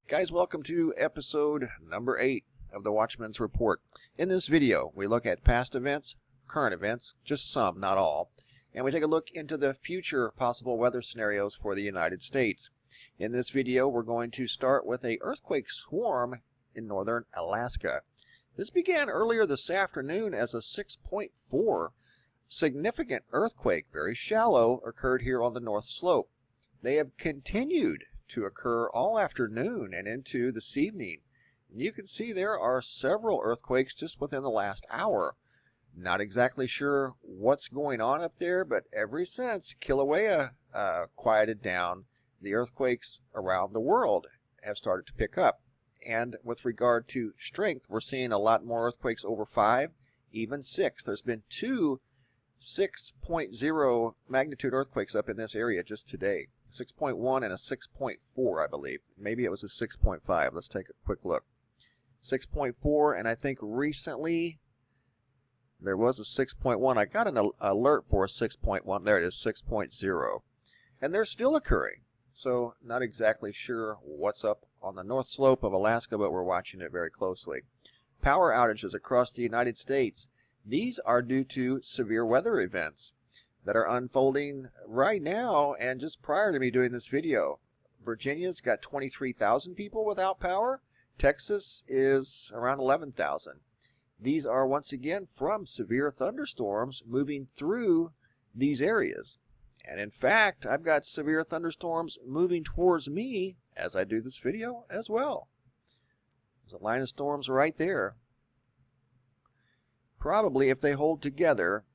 Guys, welcome to episode number 8 of the Watchman's Report. In this video, we look at past events, current events, just some, not all, and we take a look into the future possible weather scenarios for the United States. In this video, we're going to start with an earthquake swarm in northern Alaska. This began earlier this afternoon as a 6.4 significant earthquake, very shallow, occurred here on the North Slope. They have continued to occur all afternoon and into this evening. You can see there are several earthquakes just within the last hour. Not exactly sure what's going on up there, but ever since Kilauea quieted down, the earthquakes around the world have started to pick up. And with regard to strength, we're seeing a lot more earthquakes over 5, even 6. There's been 2 6.0 magnitude earthquakes up in this area just today. 6.1 and a 6.4, I believe. Maybe it was a 6.5. Let's take a quick look. 6.4, and I think recently there was a 6.1. I got an alert for a 6.1. There it is, 6.0. And they're still occurring. So not exactly sure what's up on the North Slope of Alaska, but we're watching it very closely. Power outages across the United States. These are due to severe weather events that are unfolding right now and just prior to me doing this video. Virginia's got 23,000 people without power. Texas is around 11,000. These are once again from severe thunderstorms moving through these areas. And in fact, I've got severe thunderstorms moving towards me as I do this video as well. There's a line of storms right there. Probably, if they hold together,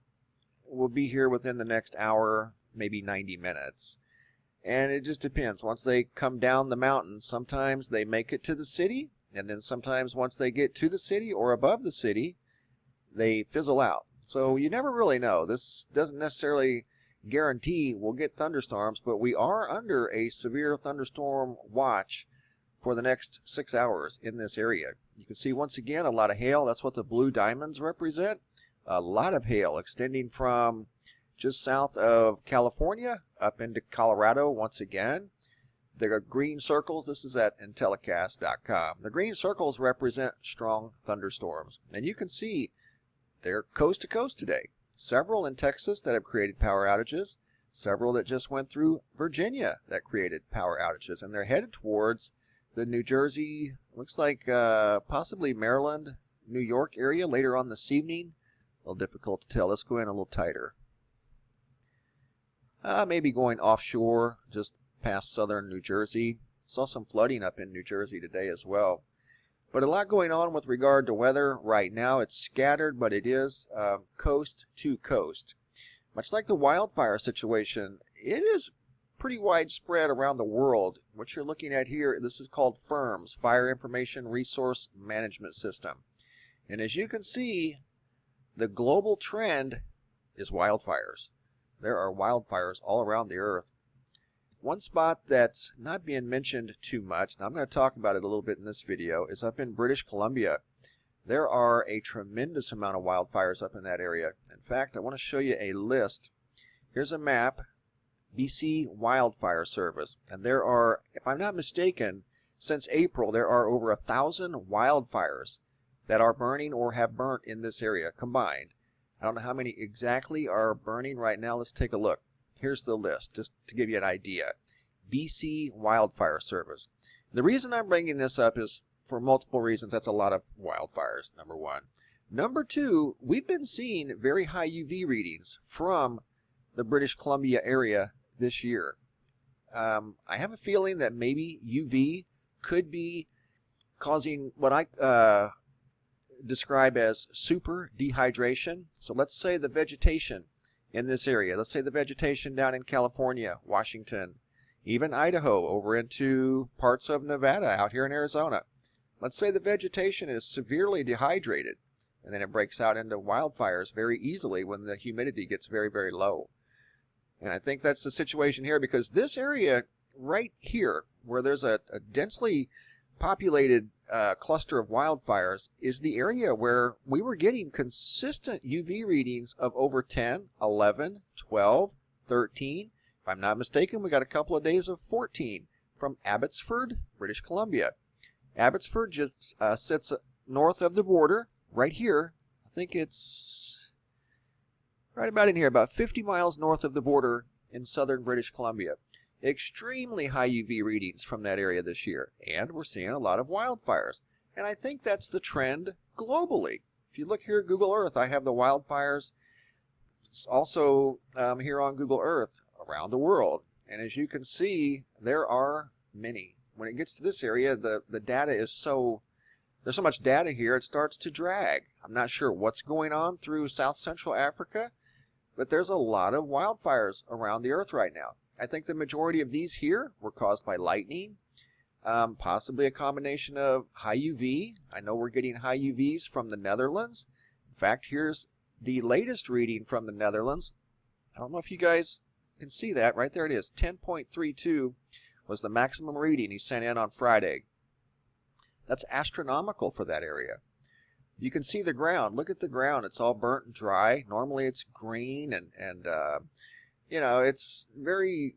we'll be here within the next hour, maybe 90 minutes. And it just depends. Once they come down the mountain, sometimes they make it to the city, and then sometimes once they get to the city or above the city, they fizzle out. So you never really know. This doesn't necessarily guarantee we'll get thunderstorms, but we are under a severe thunderstorm watch for the next 6 hours in this area. You can see once again a lot of hail. That's what the blue diamonds represent. A lot of hail extending from just south of California up into Colorado once again. The green circles, this is at Intellicast.com. The green circles represent strong thunderstorms. And you can see they're coast to coast today. Several in Texas that have created power outages. Several that just went through Virginia that created power outages. And they're headed towards the New Jersey, looks like possibly Maryland, New York area later on this evening. A little difficult to tell. Let's go in a little tighter. Maybe going offshore, just past southern New Jersey. Saw some flooding up in New Jersey today as well. But a lot going on with regard to weather right now. It's scattered, but it is coast to coast. Much like the wildfire situation, it is pretty widespread around the world. What you're looking at here, this is called FIRMS, Fire Information Resource Management System. And as you can see, the global trend is wildfires. There are wildfires all around the earth. One spot that's not being mentioned too much, and I'm going to talk about it a little bit in this video, is up in British Columbia. There are a tremendous amount of wildfires up in that area. In fact, I want to show you a list. Here's a map. BC Wildfire Service, and there are, if I'm not mistaken, since April there are over 1,000 wildfires that are burning or have burnt in this area combined. I don't know how many exactly are burning right now. Let's take a look. Here's the list just to give you an idea. BC Wildfire Service. The reason I'm bringing this up is for multiple reasons. That's a lot of wildfires, number one. Number two, we've been seeing very high UV readings from the British Columbia area this year. I have a feeling that maybe UV could be causing what I describe as super dehydration. So let's say the vegetation in this area, let's say the vegetation down in California, Washington, even Idaho, over into parts of Nevada, out here in Arizona. Let's say the vegetation is severely dehydrated, and then it breaks out into wildfires very easily when the humidity gets very, very low. And I think that's the situation here, because this area right here, where there's a densely populated cluster of wildfires, is the area where we were getting consistent UV readings of over 10, 11, 12, 13. If I'm not mistaken, we got a couple of days of 14 from Abbotsford, British Columbia. Abbotsford just sits north of the border, right here. I think it's right about in here, about 50 miles north of the border in southern British Columbia. Extremely high UV readings from that area this year, and we're seeing a lot of wildfires. And I think that's the trend globally. If you look here at Google Earth, I have the wildfires. It's also here on Google Earth around the world. And as you can see, there are many. When it gets to this area, the data is there's so much data here, it starts to drag. I'm not sure what's going on through South Central Africa, but there's a lot of wildfires around the earth right now. I think the majority of these here were caused by lightning, possibly a combination of high UV. I know we're getting high UVs from the Netherlands. In fact, here's the latest reading from the Netherlands. I don't know if you guys can see that. Right there it is. 10.32 was the maximum reading he sent in on Friday. That's astronomical for that area. You can see the ground. Look at the ground. It's all burnt and dry. Normally it's green and you know, it's very,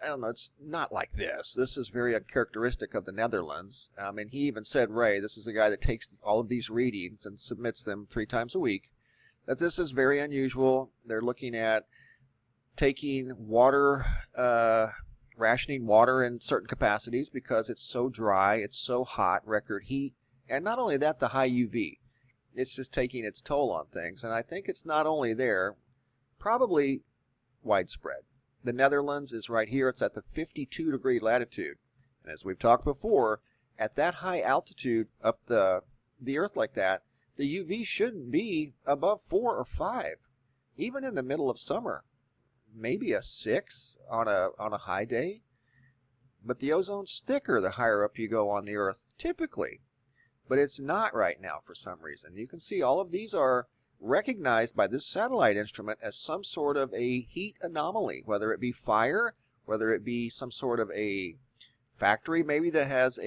I don't know, it's not like this. This is very uncharacteristic of the Netherlands. And he even said, Ray, this is the guy that takes all of these readings and submits them 3 times a week, that this is very unusual. They're looking at taking water, rationing water in certain capacities because it's so dry, it's so hot, record heat. And not only that, the high UV. It's just taking its toll on things. And I think it's not only there, probably widespread. The Netherlands is right here. It's at the 52-degree latitude. And as we've talked before, at that high altitude up the earth like that, the UV shouldn't be above 4 or 5, even in the middle of summer. Maybe a 6 on a high day. But the ozone's thicker the higher up you go on the earth, typically. But it's not right now for some reason. You can see all of these are recognized by this satellite instrument as some sort of a heat anomaly, whether it be fire, whether it be some sort of a factory maybe that has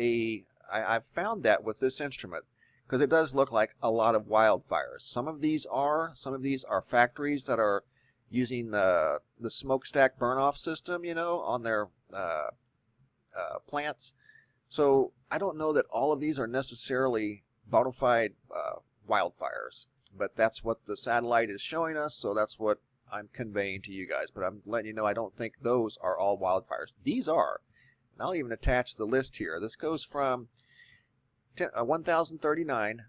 I've found that with this instrument, because it does look like a lot of wildfires. Some of these are factories that are using the smokestack burn-off system, you know, on their plants. So I don't know that all of these are necessarily bona fide wildfires, but that's what the satellite is showing us, so that's what I'm conveying to you guys. But I'm letting you know I don't think those are all wildfires. These are. And I'll even attach the list here. This goes from 1,039,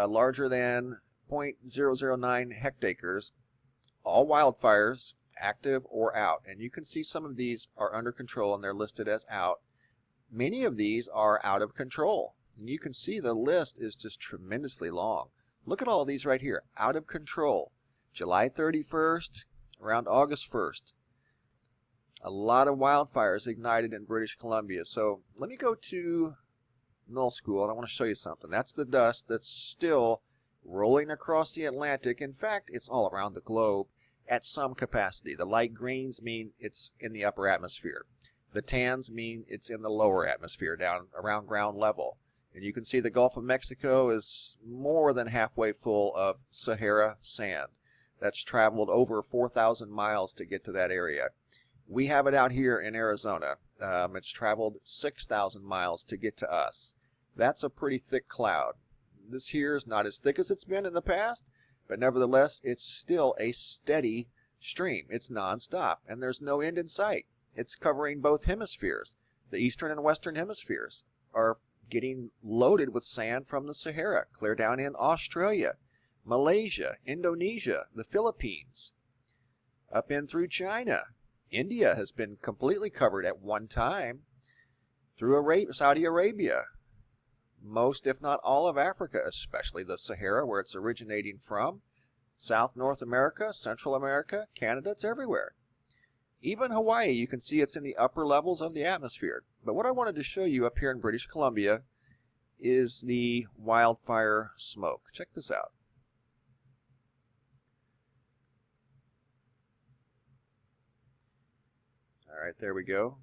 larger than 0.009 hectares, all wildfires, active or out. And you can see some of these are under control and they're listed as out. Many of these are out of control. And you can see the list is just tremendously long. Look at all these right here, out of control. July 31st, around August 1st. A lot of wildfires ignited in British Columbia. So let me go to null school and I want to show you something. That's the dust that's still rolling across the Atlantic. In fact, it's all around the globe at some capacity. The light greens mean it's in the upper atmosphere. The tans mean it's in the lower atmosphere, down around ground level. And you can see the Gulf of Mexico is more than halfway full of Sahara sand. That's traveled over 4,000 miles to get to that area. We have it out here in Arizona. It's traveled 6,000 miles to get to us. That's a pretty thick cloud. This here is not as thick as it's been in the past, but nevertheless, it's still a steady stream. It's nonstop, and there's no end in sight. It's covering both hemispheres. The eastern and western hemispheres are getting loaded with sand from the Sahara, clear down in Australia, Malaysia, Indonesia, the Philippines, up in through China. India has been completely covered at one time, through Saudi Arabia. Most, if not all, of Africa, especially the Sahara, where it's originating from, South North America, Central America, Canada, it's everywhere. Even Hawaii, you can see it's in the upper levels of the atmosphere. But what I wanted to show you up here in British Columbia is the wildfire smoke. Check this out. All right, there we go.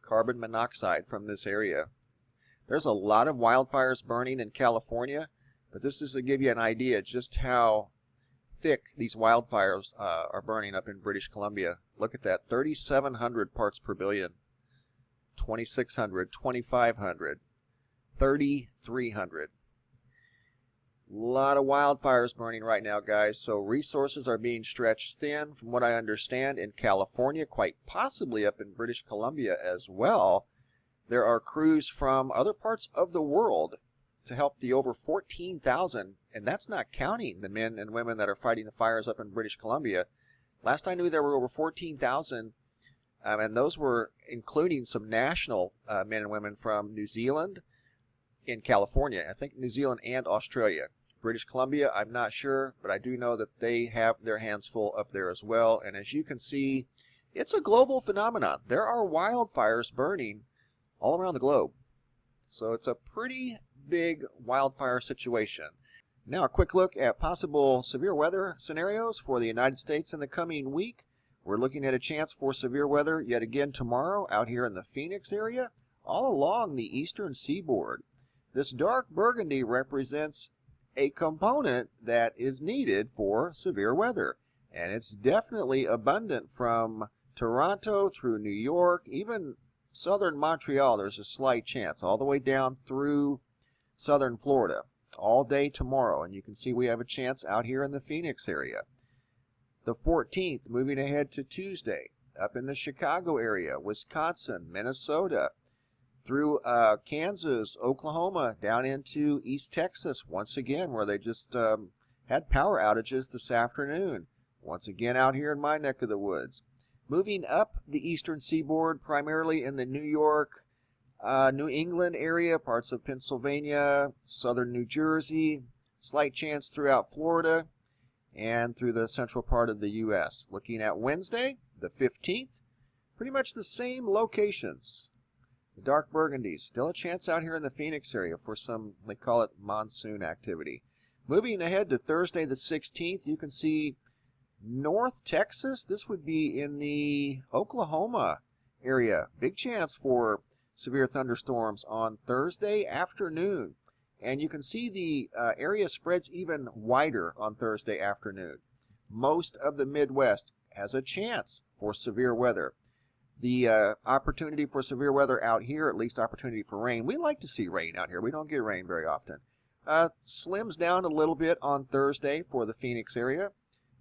Carbon monoxide from this area. There's a lot of wildfires burning in California, but this is to give you an idea just how thick these wildfires are burning up in British Columbia. Look at that, 3,700 parts per billion, 2,600, 2,500. 3,300. A lot of wildfires burning right now, guys, so resources are being stretched thin, from what I understand, in California, quite possibly up in British Columbia as well. There are crews from other parts of the world to help the over 14,000, and that's not counting the men and women that are fighting the fires up in British Columbia. Last I knew, there were over 14,000, and those were including some national men and women from New Zealand, in California, I think New Zealand and Australia. British Columbia, I'm not sure, but I do know that they have their hands full up there as well. And as you can see, it's a global phenomenon. There are wildfires burning all around the globe. So it's a pretty big wildfire situation. Now a quick look at possible severe weather scenarios for the United States in the coming week. We're looking at a chance for severe weather yet again tomorrow out here in the Phoenix area, all along the eastern seaboard. This dark burgundy represents a component that is needed for severe weather, and it's definitely abundant from Toronto through New York, even southern Montreal. There's a slight chance all the way down through southern Florida all day tomorrow, and you can see we have a chance out here in the Phoenix area. The 14th, moving ahead to Tuesday, up in the Chicago area, Wisconsin, Minnesota, through Kansas, Oklahoma, down into East Texas once again, where they just had power outages this afternoon. Once again out here in my neck of the woods. Moving up the eastern seaboard, primarily in the New York, New England area, parts of Pennsylvania, southern New Jersey, slight chance throughout Florida, and through the central part of the U.S. Looking at Wednesday, the 15th, pretty much the same locations. The dark burgundy, still a chance out here in the Phoenix area for some, they call it monsoon activity. Moving ahead to Thursday the 16th, you can see North Texas. This would be in the Oklahoma area. Big chance for severe thunderstorms on Thursday afternoon. And you can see the area spreads even wider on Thursday afternoon. Most of the Midwest has a chance for severe weather. The opportunity for severe weather out here, at least opportunity for rain. We like to see rain out here. We don't get rain very often. Slims down a little bit on Thursday for the Phoenix area.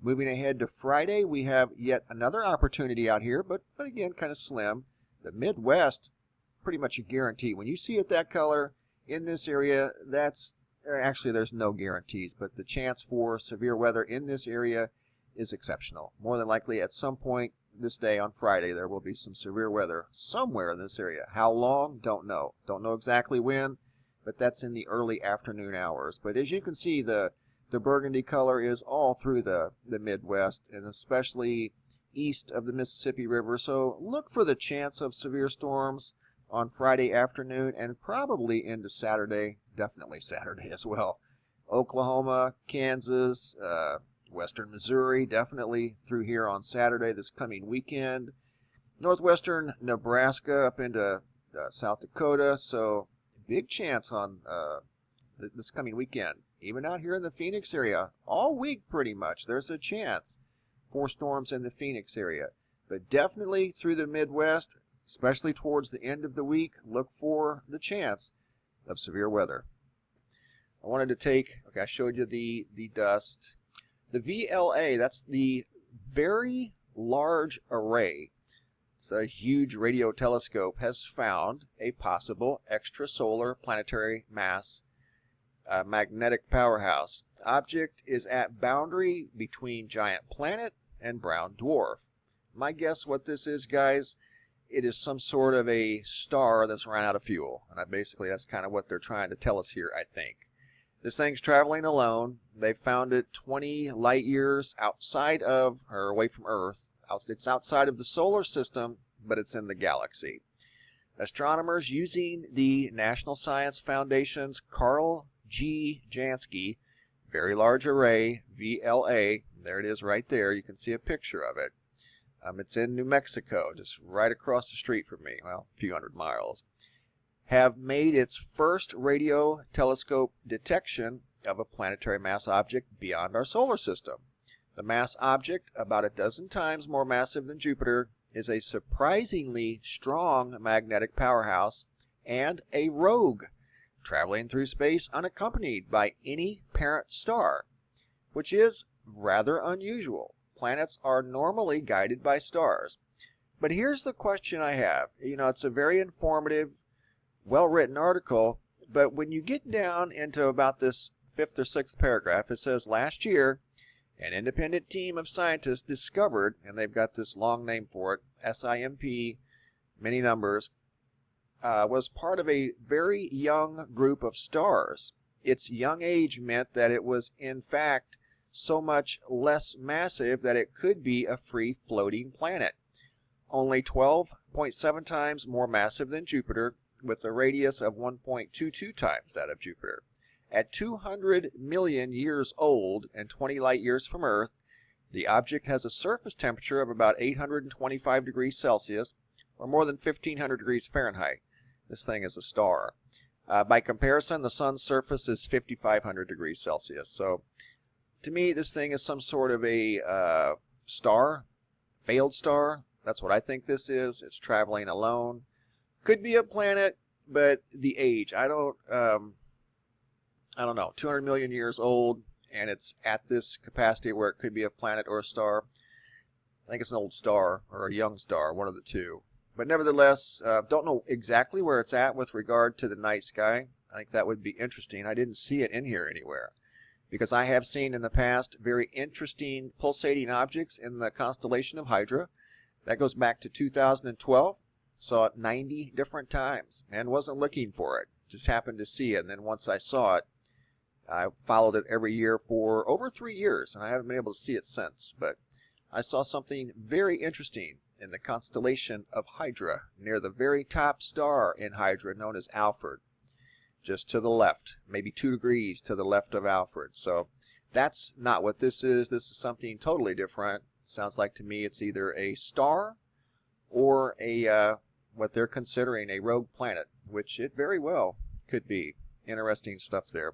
Moving ahead to Friday, we have yet another opportunity out here, but again, kind of slim. The Midwest, pretty much a guarantee. When you see it that color in this area, that's actually there's no guarantees, but the chance for severe weather in this area is exceptional. More than likely at some point this day on Friday, there will be some severe weather somewhere in this area. How long? Don't know. Don't know exactly when, but that's in the early afternoon hours. But as you can see, the burgundy color is all through the Midwest, and especially east of the Mississippi River. So look for the chance of severe storms on Friday afternoon and probably into Saturday, definitely Saturday as well. Oklahoma, Kansas, western Missouri, definitely through here on Saturday this coming weekend. Northwestern Nebraska up into South Dakota, so big chance on this coming weekend. Even out here in the Phoenix area, all week pretty much, there's a chance for storms in the Phoenix area. But definitely through the Midwest, especially towards the end of the week, look for the chance of severe weather. I wanted to take, okay, I showed you the dust. The VLA, that's the Very Large Array. It's a huge radio telescope, has found a possible extrasolar planetary mass magnetic powerhouse. Object is at boundary between giant planet and brown dwarf. My guess what this is, guys, it is some sort of a star that's run out of fuel. And basically that's kind of what they're trying to tell us here, I think. This thing's traveling alone. They found it 20 light years outside of, or away from Earth. It's outside of the solar system, but it's in the galaxy. Astronomers using the National Science Foundation's Carl G. Jansky Very Large Array, VLA, there it is right there. You can see a picture of it. It's in New Mexico, just right across the street from me, well, a few hundred miles. Have made its first radio telescope detection of a planetary mass object beyond our solar system. The mass object, about a dozen times more massive than Jupiter, is a surprisingly strong magnetic powerhouse and a rogue traveling through space unaccompanied by any parent star, which is rather unusual. Planets are normally guided by stars. But here's the question I have. It's a very informative, well-written article, but when you get down into about this 5th or 6th paragraph, it says, last year, an independent team of scientists discovered, and they've got this long name for it, SIMP, many numbers, was part of a very young group of stars. Its young age meant that it was, in fact, so much less massive that it could be a free-floating planet. Only 12.7 times more massive than Jupiter, with a radius of 1.22 times that of Jupiter. At 200 million years old and 20 light years from Earth, the object has a surface temperature of about 825 degrees Celsius, or more than 1,500 degrees Fahrenheit. This thing is a star. By comparison, the sun's surface is 5,500 degrees Celsius. So, to me, this thing is some sort of a star, failed star. That's what I think this is. It's traveling alone. Could be a planet, but the age, I don't know, 200 million years old, and it's at this capacity where it could be a planet or a star. I think it's an old star or a young star, one of the two. But nevertheless, don't know exactly where it's at with regard to the night sky. I think that would be interesting. I didn't see it in here anywhere, because I have seen in the past very interesting pulsating objects in the constellation of Hydra. That goes back to 2012. Saw it 90 different times and wasn't looking for it. Just happened to see it. And then once I saw it, I followed it every year for over 3 years, and I haven't been able to see it since. But I saw something very interesting in the constellation of Hydra, near the very top star in Hydra, known as Alfred, just to the left, maybe 2 degrees to the left of Alfred. So that's not what this is. This is something totally different. Sounds like to me it's either a star or a what they're considering a rogue planet, which it very well could be. Interesting stuff there.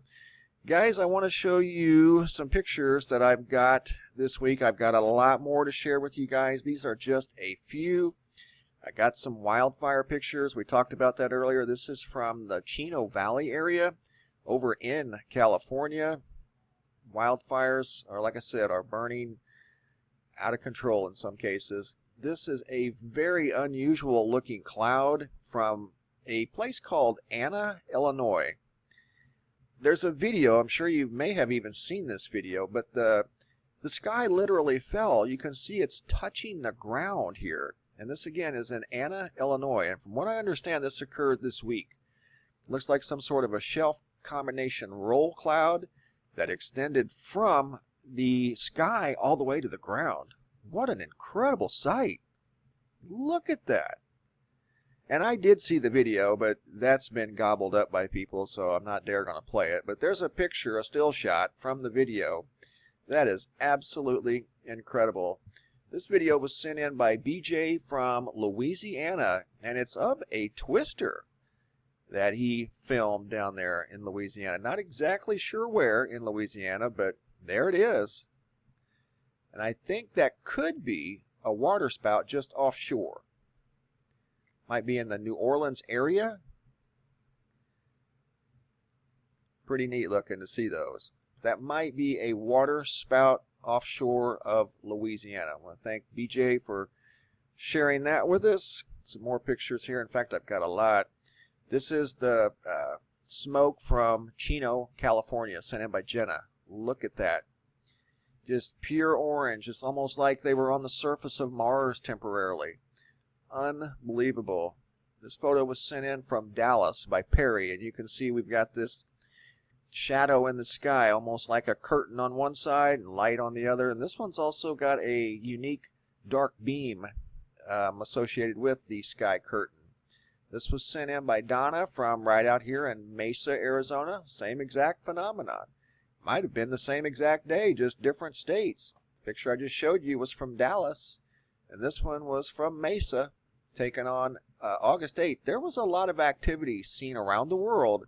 Guys, I want to show you some pictures that I've got this week. I've got a lot more to share with you guys. These are just a few. I got some wildfire pictures. We talked about that earlier. This is from the Chino Valley area over in California. Wildfires are, like I said, are burning out of control in some cases. This is a very unusual looking cloud from a place called Anna, Illinois. There's a video, I'm sure you may have even seen this video, but the sky literally fell. You can see it's touching the ground here. And this again is in Anna, Illinois. And from what I understand, this occurred this week. It looks like some sort of a shelf combination roll cloud that extended from the sky all the way to the ground. What an incredible sight. Look at that. And I did see the video, but that's been gobbled up by people, so I'm not dare going to play it. But there's a picture, a still shot from the video. That is absolutely incredible. This video was sent in by BJ from Louisiana, and it's of a twister that he filmed down there in Louisiana. Not exactly sure where in Louisiana, but there it is. And I think that could be a water spout just offshore. Might be in the New Orleans area. Pretty neat looking to see those. That might be a water spout offshore of Louisiana. I want to thank BJ for sharing that with us. Some more pictures here. In fact, I've got a lot. This is the smoke from Chino, California, sent in by Jenna. Look at that. Just pure orange. It's almost like they were on the surface of Mars temporarily. Unbelievable. This photo was sent in from Dallas by Perry, and you can see we've got this shadow in the sky, almost like a curtain on one side and light on the other. And this one's also got a unique dark beam associated with the sky curtain. This was sent in by Donna from right out here in Mesa, Arizona. Same exact phenomenon. Might have been the same exact day, just different states. The picture I just showed you was from Dallas, and this one was from Mesa, taken on August 8th. There was a lot of activity seen around the world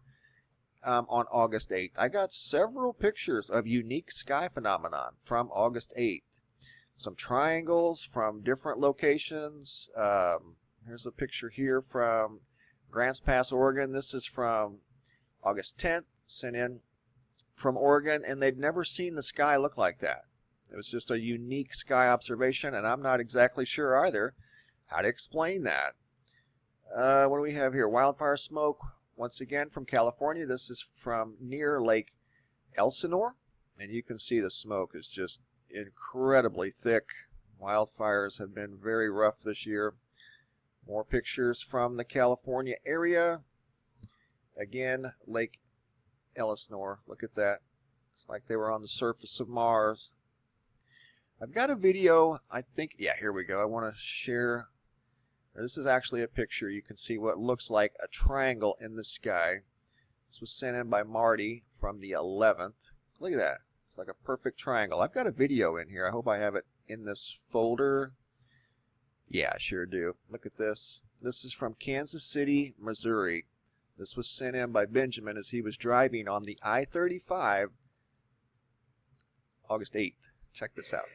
on August 8th. I got several pictures of unique sky phenomenon from August 8th. Some triangles from different locations. Here's a picture here from Grants Pass, Oregon. This is from August 10th, sent in from Oregon, and they'd never seen the sky look like that. It was just a unique sky observation, and I'm not exactly sure either how to explain that. What do we have here? Wildfire smoke, once again from California. This is from near Lake Elsinore, and you can see the smoke is just incredibly thick. Wildfires have been very rough this year. More pictures from the California area. Again, Lake Elsinore. Look at that. It's like they were on the surface of Mars. I've got a video, I think, yeah, here we go. I want to share. This is actually a picture. You can see what looks like a triangle in the sky. This was sent in by Marty from the 11th. Look at that. It's like a perfect triangle. I've got a video in here. I hope I have it in this folder. Yeah, I sure do. Look at this. This is from Kansas City, Missouri. This was sent in by Benjamin as he was driving on the I-35 August 8th. Check this out.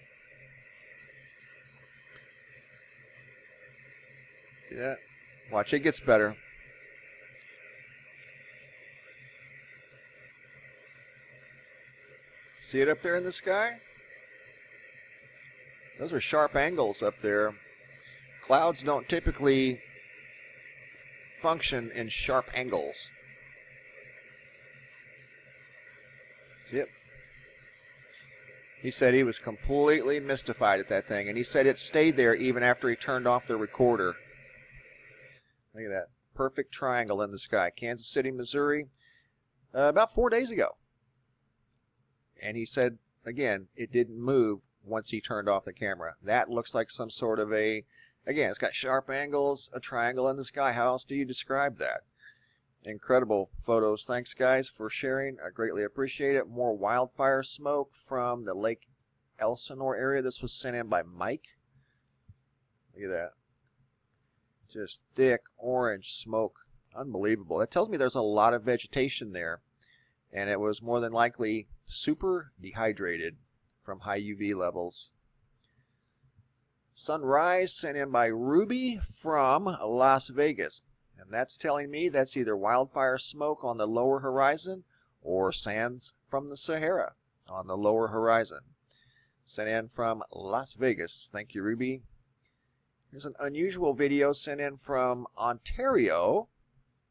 See that? Watch, it gets better. See it up there in the sky? Those are sharp angles up there. Clouds don't typically function in sharp angles. See it? He said he was completely mystified at that thing, and he said it stayed there even after he turned off the recorder. Look at that. Perfect triangle in the sky. Kansas City, Missouri, about 4 days ago. And he said, again, it didn't move once he turned off the camera. That looks like some sort of a, again, it's got sharp angles, a triangle in the sky. How else do you describe that? Incredible photos. Thanks, guys, for sharing. I greatly appreciate it. More wildfire smoke from the Lake Elsinore area. This was sent in by Mike. Look at that. Just thick orange smoke. Unbelievable. That tells me there's a lot of vegetation there. And it was more than likely super dehydrated from high UV levels. Sunrise sent in by Ruby from Las Vegas. And that's telling me that's either wildfire smoke on the lower horizon or sands from the Sahara on the lower horizon. Sent in from Las Vegas. Thank you, Ruby. Here's an unusual video sent in from Ontario.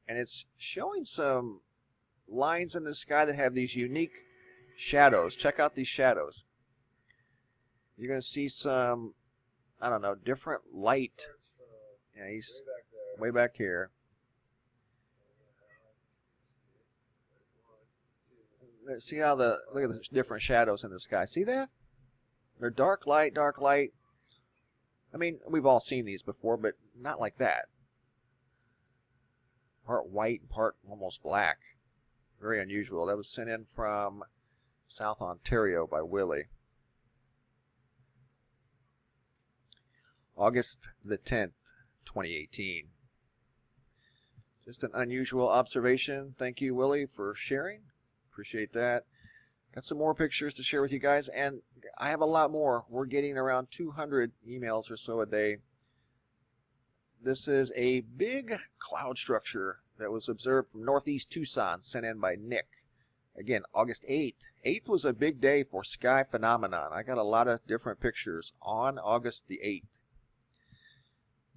And it's showing some lines in the sky that have these unique shadows. Check out these shadows. You're going to see some, I don't know, different light. Yeah, he's way back here. See how look at the different shadows in the sky. See that? They're dark light, dark light. I mean, we've all seen these before, but not like that. Part white, part almost black. Very unusual. That was sent in from South Ontario by Willie. August the 10th, 2018. Just an unusual observation. Thank you, Willie, for sharing. Appreciate that. Got some more pictures to share with you guys, and I have a lot more. We're getting around 200 emails or so a day. This is a big cloud structure that was observed from northeast Tucson, sent in by Nick. Again, August 8th. 8th was a big day for sky phenomenon. I got a lot of different pictures on August the 8th.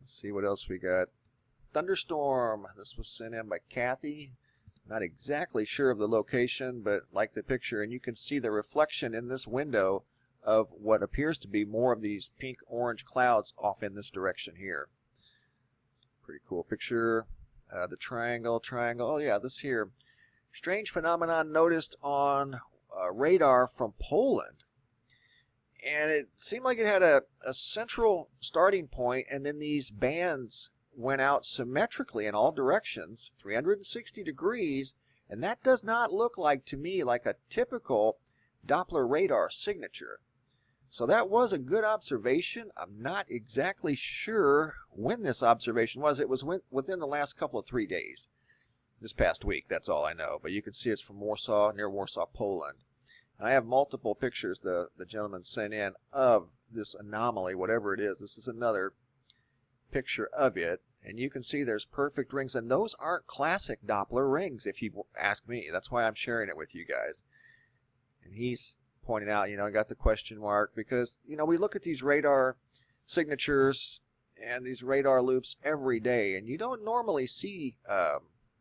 Let's see what else we got. Thunderstorm. This was sent in by Kathy. Not exactly sure of the location, but like the picture, and you can see the reflection in this window of what appears to be more of these pink-orange clouds off in this direction here. Pretty cool picture. The triangle. Oh yeah, this here. Strange phenomenon noticed on radar from Poland. And it seemed like it had a central starting point, and then these bands went out symmetrically in all directions, 360 degrees, and that does not look like, to me, like a typical Doppler radar signature. So that was a good observation. I'm not exactly sure when this observation was. It was within the last couple of 3 days. This past week, that's all I know. But you can see it's from Warsaw, near Warsaw, Poland. And I have multiple pictures the gentleman sent in of this anomaly, whatever it is. This is another picture of it. And you can see there's perfect rings, and those aren't classic Doppler rings, if you ask me. That's why I'm sharing it with you guys. And he's pointing out, I got the question mark because, we look at these radar signatures and these radar loops every day, and you don't normally see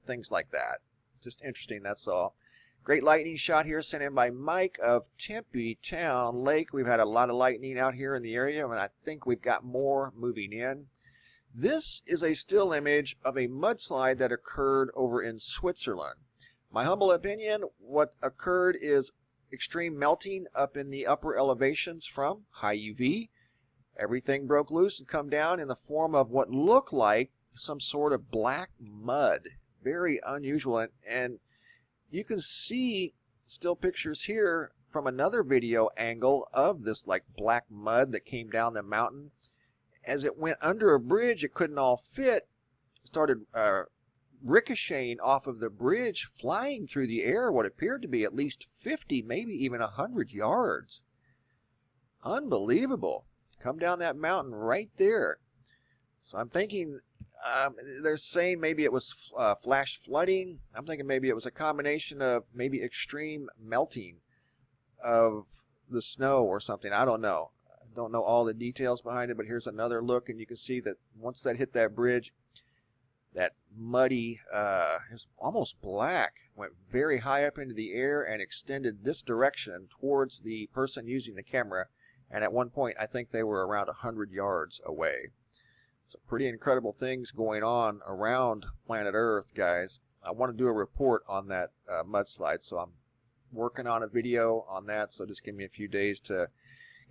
things like that. Just interesting, that's all. Great lightning shot here sent in by Mike of Tempe Town Lake. We've had a lot of lightning out here in the area, and I think we've got more moving in. This is a still image of a mudslide that occurred over in Switzerland. My humble opinion, what occurred is extreme melting up in the upper elevations from high UV. Everything broke loose and come down in the form of what looked like some sort of black mud. Very unusual. And you can see still pictures here from another video angle of this like black mud that came down the mountain. As it went under a bridge, it couldn't all fit. It started ricocheting off of the bridge, flying through the air what appeared to be at least 50, maybe even 100 yards. Unbelievable. Come down that mountain right there. So I'm thinking, they're saying maybe it was flash flooding. I'm thinking maybe it was a combination of maybe extreme melting of the snow or something. I don't know. I don't know all the details behind it, but here's another look, and you can see that once that hit that bridge, that muddy, it was almost black, went very high up into the air and extended this direction towards the person using the camera. And at one point, I think they were around 100 yards away. So pretty incredible things going on around planet Earth, guys. I want to do a report on that mudslide, so I'm working on a video on that. So just give me a few days to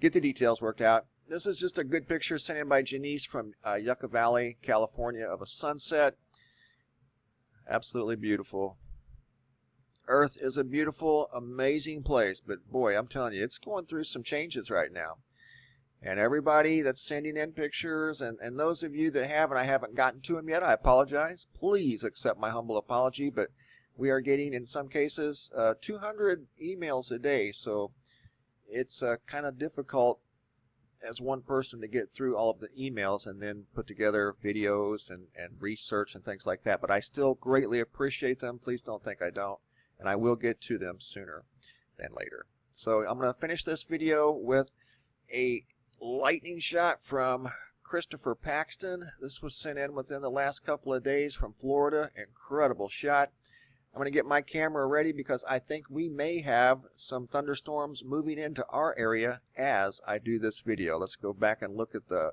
get the details worked out. This is just a good picture sent in by Janice from Yucca Valley, California, of a sunset. Absolutely beautiful. Earth is a beautiful, amazing place, but boy, I'm telling you, it's going through some changes right now. And everybody that's sending in pictures, and those of you that have, and I haven't gotten to them yet, I apologize. Please accept my humble apology, but we are getting, in some cases, 200 emails a day, so it's kind of difficult as one person to get through all of the emails and then put together videos and research and things like that. But I still greatly appreciate them. Please don't think I don't. And I will get to them sooner than later. So I'm going to finish this video with a lightning shot from Christopher Paxton. This was sent in within the last couple of days from Florida. Incredible shot. I'm going to get my camera ready because I think we may have some thunderstorms moving into our area as I do this video. Let's go back and look at the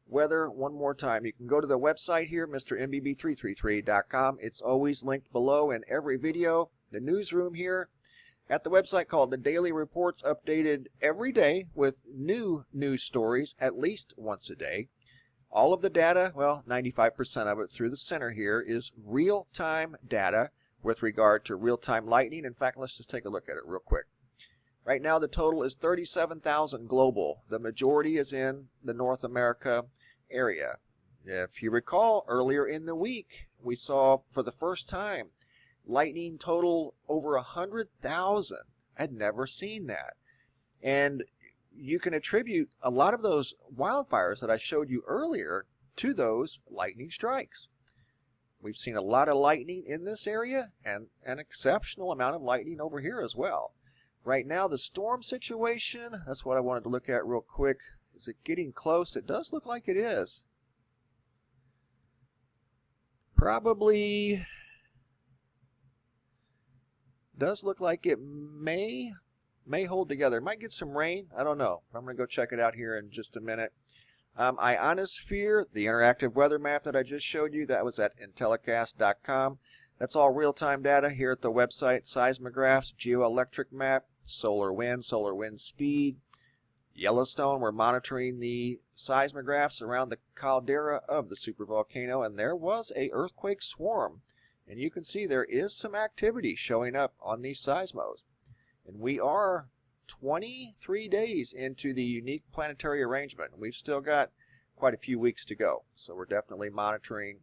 weather one more time. You can go to the website here, MrMBB333.com. It's always linked below in every video. The newsroom here at the website called The Daily Reports, updated every day with new news stories at least once a day. All of the data, well, 95% of it through the center here, is real-time data with regard to real-time lightning. In fact, let's just take a look at it real quick. Right now, the total is 37,000 global. The majority is in the North America area. If you recall, earlier in the week, we saw for the first time lightning total over 100,000. I'd never seen that. And you can attribute a lot of those wildfires that I showed you earlier to those lightning strikes. We've seen a lot of lightning in this area and an exceptional amount of lightning over here as well. Right now, the storm situation, that's what I wanted to look at real quick. Is it getting close? It does look like it is. Probably does look like it may hold together. It might get some rain. I don't know. I'm going to go check it out here in just a minute. Ionosphere, the interactive weather map that I just showed you, that was at Intellicast.com. That's all real-time data here at the website. Seismographs, geoelectric map, solar wind speed. Yellowstone, we're monitoring the seismographs around the caldera of the supervolcano, and there was a earthquake swarm. And you can see there is some activity showing up on these seismos. And we are 23 days into the unique planetary arrangement. We've still got quite a few weeks to go. So we're definitely monitoring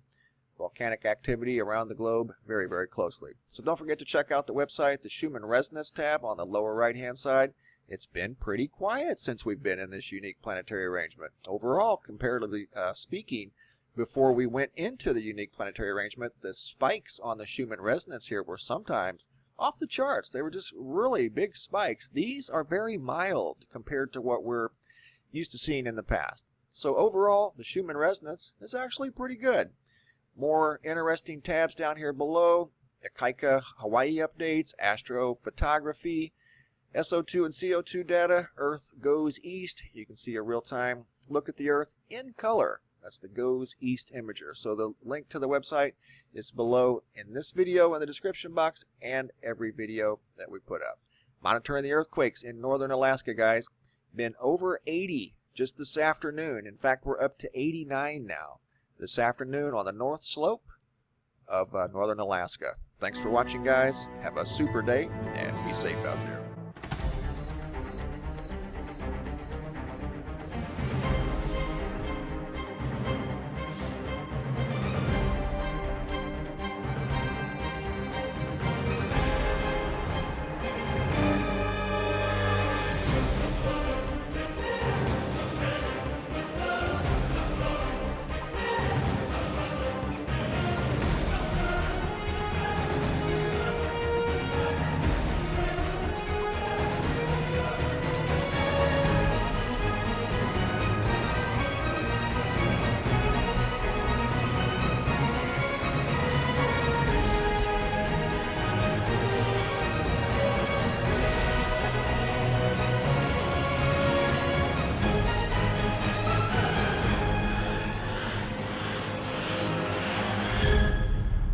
volcanic activity around the globe very, very closely. So don't forget to check out the website, the Schumann Resonance tab on the lower right-hand side. It's been pretty quiet since we've been in this unique planetary arrangement. Overall, comparatively speaking, before we went into the unique planetary arrangement, the spikes on the Schumann resonance here were sometimes off the charts. They were just really big spikes. These are very mild compared to what we're used to seeing in the past. So overall, the Schumann resonance is actually pretty good. More interesting tabs down here below. Ikaika Hawaii updates, astrophotography, SO2 and CO2 data. Earth goes east. You can see a real-time look at the Earth in color. That's the Goes East Imager. So the link to the website is below in this video in the description box and every video that we put up. Monitoring the earthquakes in northern Alaska, guys. Been over 80 just this afternoon. In fact, we're up to 89 now this afternoon on the north slope of northern Alaska. Thanks for watching, guys. Have a super day and be safe out there.